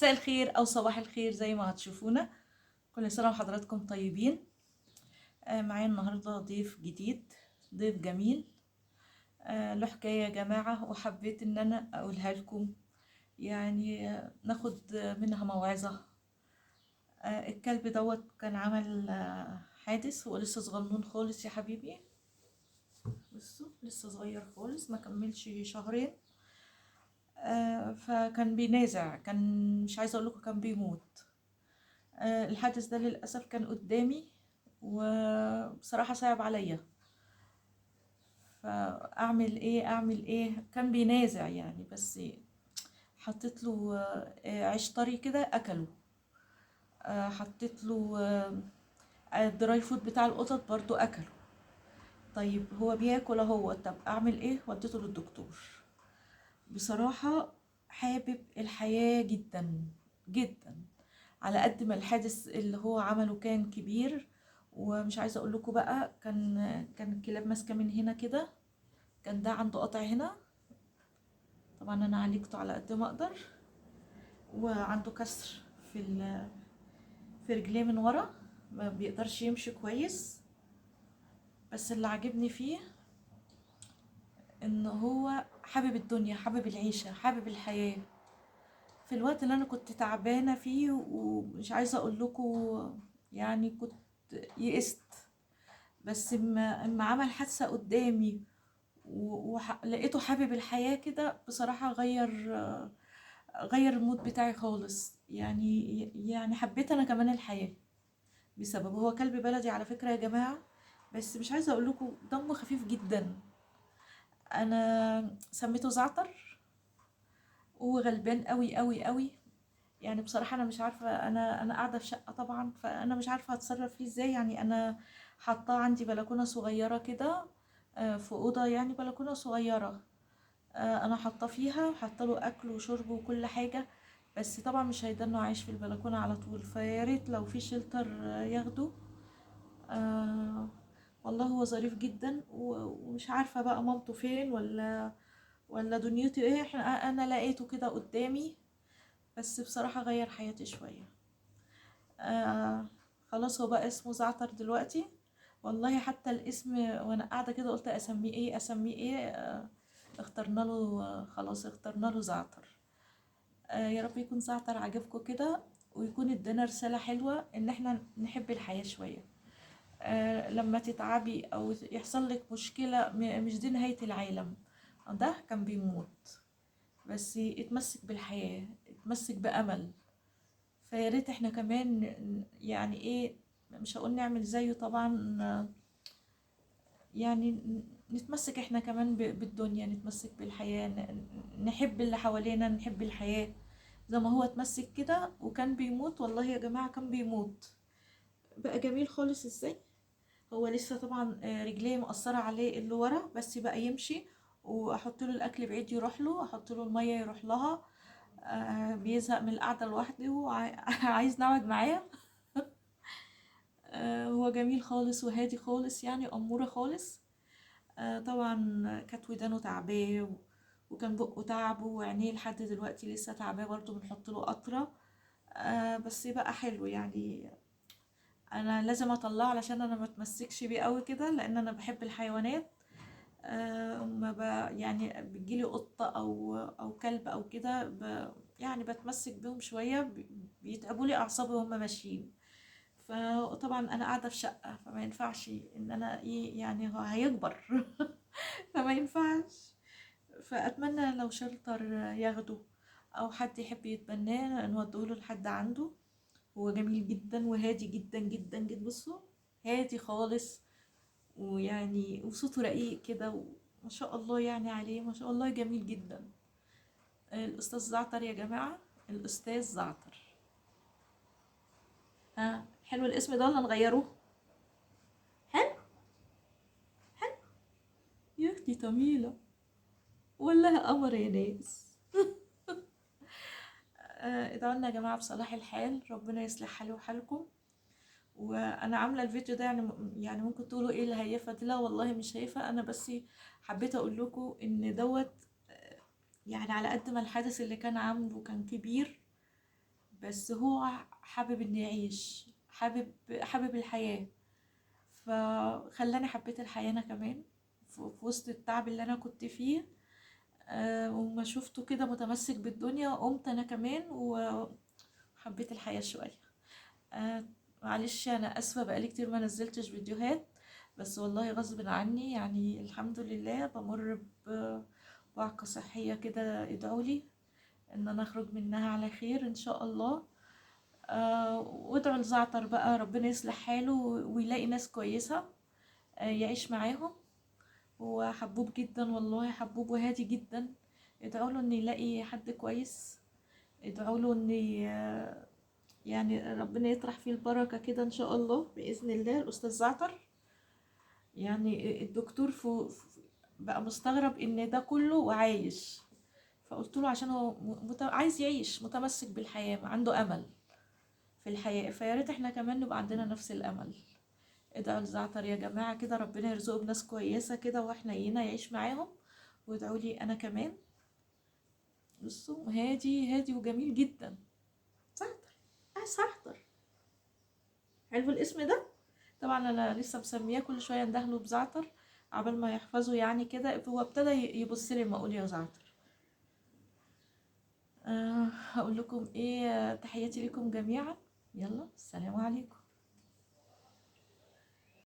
مساء الخير او صباح الخير زي ما هتشوفونا. كل سنه وحضراتكم طيبين. معايا النهارده ضيف جديد، ضيف جميل. له حكايه يا جماعه، وحبيت ان انا اقولها لكم. يعني ناخد منها موعظه. الكلب دوت كان عمل حادث، هو لسه صغنون خالص يا حبيبي. بصوا لسه صغير خالص، ما كملش شهرين. فكان بينازع، كان مش عايزه اقول لكم كان بيموت. الحادث ده للأسف كان قدامي، وبصراحة صعب عليا. فأعمل إيه أعمل إيه، كان بينازع يعني، بس حطيت له عيش طري كده أكله. حطيت له الدراي فود بتاع القطط برضو أكله. طيب هو بياكل اهو، طب أعمل إيه؟ وديته للدكتور. بصراحة حابب الحياة جدا جدا، على قد ما الحادث اللي هو عمله كان كبير. ومش عايزه اقول لكم بقى، كان الكلاب ماسكه من هنا كده، كان ده عنده قطع هنا. طبعا انا عالجته على قد ما اقدر. وعنده كسر في رجليه من ورا، ما بيقدرش يمشي كويس. بس اللي عجبني فيه ان هو حابب الدنيا، حابب العيشه، حابب الحياه. في الوقت اللي انا كنت تعبانه فيه، ومش عايزه اقول لكم، يعني كنت يئست. بس اما عمل حادثة قدامي ولقيته حابب الحياة كده، بصراحة غير المود بتاعي خالص. يعني حبيت انا كمان الحياة بسببه. هو كلب بلدي على فكرة يا جماعة، بس مش عايزة اقول لكم دمه خفيف جدا. انا سميته زعتر، وهو غلبان قوي قوي قوي. يعني بصراحة انا مش عارفة، انا قاعدة في شقة طبعا، فانا مش عارفة اتصرف فيه ازاي. يعني انا حاطاه عندي بلكونة صغيرة كده، في أوضة، يعني بلكونة صغيرة. أنا حاطاه فيها، وحاطه له أكل وشرب وكل حاجة. بس طبعا مش هيدنه عايش في البلكونة على طول، فياريت لو في شلتر ياخده. آه، والله هو ظريف جدا، ومش عارفة بقى مامته فين، ولا دنيته ايه. انا لقيته كده قدامي، بس بصراحة غير حياتي شوية. آه خلاص، هو بقى اسمه زعتر دلوقتي. والله حتى الاسم، وانا قاعدة كده قلت اسميه ايه اسميه ايه. اخترنا له، خلاص اخترنا له زعتر. يا رب يكون زعتر عجبكم كده، ويكون ادانا رسالة حلوة ان احنا نحب الحياة شوية. لما تتعبي او يحصل لك مشكلة، مش دي نهاية العالم. ده كان بيموت، بس اتمسك بالحياة، اتمسك بأمل. فيا ريت احنا كمان يعني ايه، مش هقول نعمل زيه طبعا. يعني نتمسك احنا كمان بالدنيا، نتمسك بالحياة، نحب اللي حوالينا، نحب الحياة. زي ما هو اتمسك كده وكان بيموت، والله يا جماعة كان بيموت، بقى جميل خالص ازاي. هو لسه طبعا رجليه مقصرة عليه اللي ورا، بس بقى يمشي. واحط له الاكل بعيد يروح له، احط له المية يروح لها. بيزهق من القعدة لوحده وعايز نقعد معاه. هو جميل خالص وهادي خالص، يعني أمورة خالص. طبعا كانت ودانه تعباه، وكان بقه تعبه، وعينيه لحد دلوقتي لسه تعباه برضه، بنحط له قطرة. بس بقى حلو يعني. انا لازم اطلعه علشان انا ما اتمسكش بيه قوي كده، لان انا بحب الحيوانات. ما ب... يعني بتجيلي قطة او كلب او كده، يعني بتمسك بيهم شوية، بيتعبوا لي اعصابي وهم ماشيين. فطبعا انا قاعده في شقه، فما ينفعش ان انا ايه، يعني هو هيكبر. فما ينفعش. فاتمنى لو شلتر ياخده، او حد يحب يتبناه نوديه لحد عنده. هو جميل جدا وهادي جدا جدا جدا. بصوا هادي خالص، ويعني وصوته رقيق كده، وما شاء الله يعني عليه، ما شاء الله جميل جدا. الاستاذ زعتر يا جماعه، الاستاذ زعتر. ها حلو الاسم ده ولا نغيره؟ حلو. حلو. يا اختي جميله، والله قمر يا ناس. ادعوا لنا يا جماعة بصلاح الحال، ربنا يصلح حالي وحالكم. وانا عاملة الفيديو ده، يعني ممكن تقولوا ايه الهيافة دي، لا والله مش هيفة، انا بس حبيت اقول لكم ان دوت. يعني على قد ما الحدث اللي كان عامله كان كبير، بس هو حابب اني يعيش، حابب الحياة. فخلاني حبيت الحياة انا كمان، في وسط التعب اللي انا كنت فيه. وما شفته كده متمسك بالدنيا، قمت انا كمان وحبيت الحياة شوية. آه معلش انا اسفة، بقالي كتير ما نزلتش فيديوهات، بس والله غصب عني. يعني الحمد لله بمر بوعكة صحية كده، ادعولي ان انا اخرج منها على خير ان شاء الله. وادعوا لزعتر بقى ربنا يصلح حاله ويلاقي ناس كويسة يعيش معاهم. هو حبوب جدا والله، حبوب وهادي جدا. ادعوا له ان يلاقي حد كويس، ادعوا له ان يعني ربنا يطرح فيه البركة كده ان شاء الله بإذن الله. الأستاذ زعتر يعني الدكتور بقى مستغرب ان ده كله وعايش. فقلت له عشان هو عايز يعيش، متمسك بالحياة، عنده أمل في الحياة. فيا ريت احنا كمان نبقى عندنا نفس الأمل. ادعوا لزعتر يا جماعة كده، ربنا يرزقه بناس كويسة كده وحنينة يعيش معاهم. وادعوا لي أنا كمان. بصوا هادي هادي وجميل جدا. زعتر، زعتر، حلو الاسم ده. طبعا أنا لسه مسمياه، كل شوية اندهله بزعتر عبال ما يحفظه يعني كده. هو ابتدى يبص لي لما أقول يا زعتر. هقول لكم ايه، تحياتي لكم جميعا. يلا السلام عليكم.